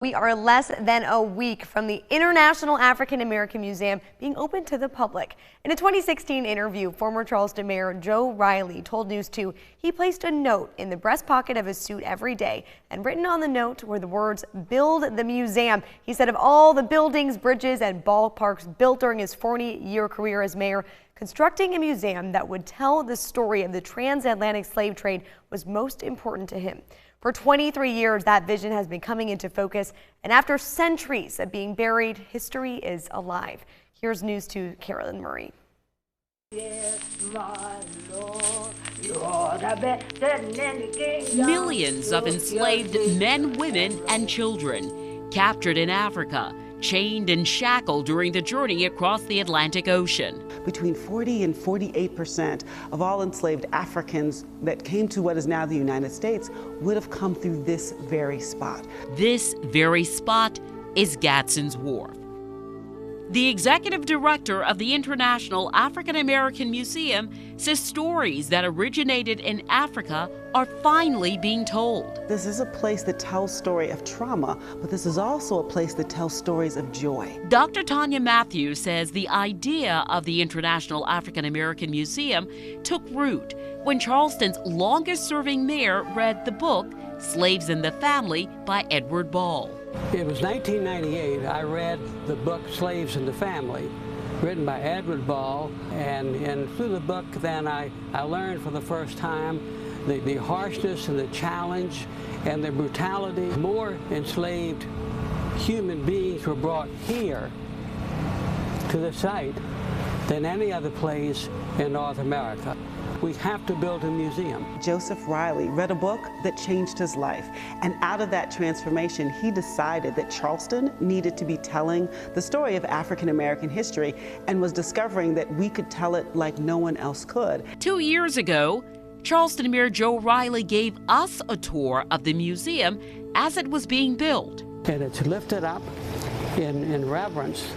We are less than a week from the International African American Museum being open to the public. In a 2016 interview, former Charleston Mayor Joe Riley told News 2 he placed a note in the breast pocket of his suit every day, and written on the note were the words, "Build the museum." He said of all the buildings, bridges, and ballparks built during his 40-year career as mayor, constructing a museum that would tell the story of the transatlantic slave trade was most important to him. For 23 years, that vision has been coming into focus, and after centuries of being buried, history is alive. Here's News 2's Carolyn Murray. Yes, my Lord, you're the best. Millions of enslaved men, women, and children captured in Africa, chained and shackled during the journey across the Atlantic Ocean. Between 40 and 48% of all enslaved Africans that came to what is now the United States would have come through this very spot. This very spot is Gadsden's Wharf. The executive director of the International African American Museum says stories that originated in Africa are finally being told. This is a place that tells story of trauma, but this is also a place that tells stories of joy. Dr. Tanya Matthews says the idea of the International African American Museum took root when Charleston's longest-serving mayor read the book Slaves in the Family by Edward Ball. It was 1998. I read the book Slaves in the Family, written by Edward Ball, and through the book then I learned for the first time the harshness and the challenge and the brutality. More enslaved human beings were brought here to the site than any other place in North America. We have to build a museum. Joseph Riley read a book that changed his life, and out of that transformation, he decided that Charleston needed to be telling the story of African American history and was discovering that we could tell it like no one else could. 2 years ago, Charleston Mayor Joe Riley gave us a tour of the museum as it was being built. And it's lifted up in reverence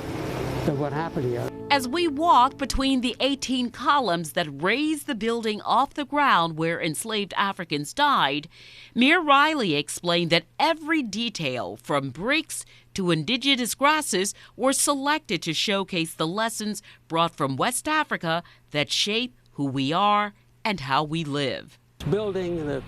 of what happened here. As we walk between the 18 columns that raise the building off the ground where enslaved Africans died, Mayor Riley explained that every detail, from bricks to indigenous grasses, were selected to showcase the lessons brought from West Africa that shape who we are and how we live. Building the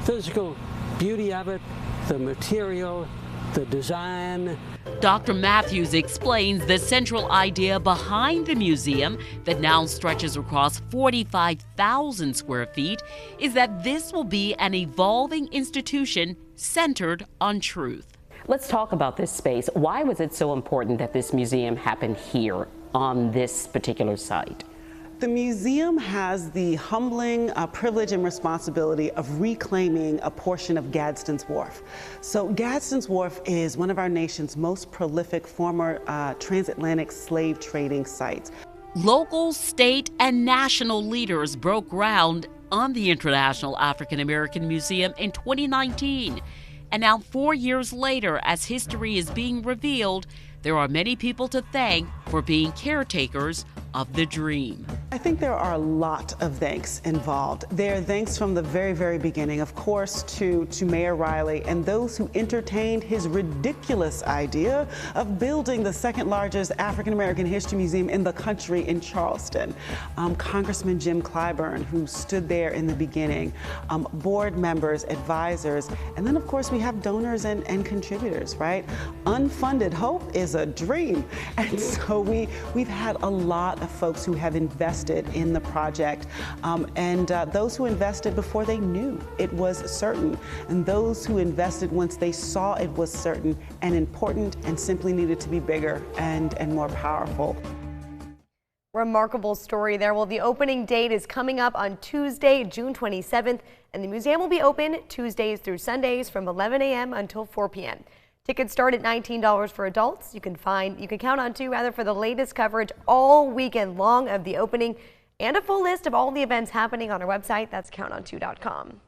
physical beauty of it, the material, the design. Dr. Matthews explains the central idea behind the museum that now stretches across 45,000 square feet is that this will be an evolving institution centered on truth. Let's talk about this space. Why was it so important that this museum happened here on this particular site? The museum has the humbling privilege and responsibility of reclaiming a portion of Gadsden's Wharf. So Gadsden's Wharf is one of our nation's most prolific former transatlantic slave trading sites. Local, state, and national leaders broke ground on the International African American Museum in 2019. And now 4 years later, as history is being revealed, there are many people to thank for being caretakers of the dream. I think there are a lot of thanks involved. There are thanks from the very, very beginning, of course, to Mayor Riley and those who entertained his ridiculous idea of building the second largest African American history museum in the country in Charleston. Congressman Jim Clyburn, who stood there in the beginning, board members, advisors, and then of course we have donors and contributors, right? Unfunded hope is a dream. And so we've had a lot of folks who have invested in the project, and those who invested before they knew it was certain, and those who invested once they saw it was certain and important and simply needed to be bigger and more powerful. Remarkable story there. Well, the opening date is coming up on Tuesday, June 27th, and the museum will be open Tuesdays through Sundays from 11 a.m. until 4 p.m. Tickets start at $19 for adults. You can count on for the latest coverage all weekend long of the opening and a full list of all the events happening on our website. That's counton2.com.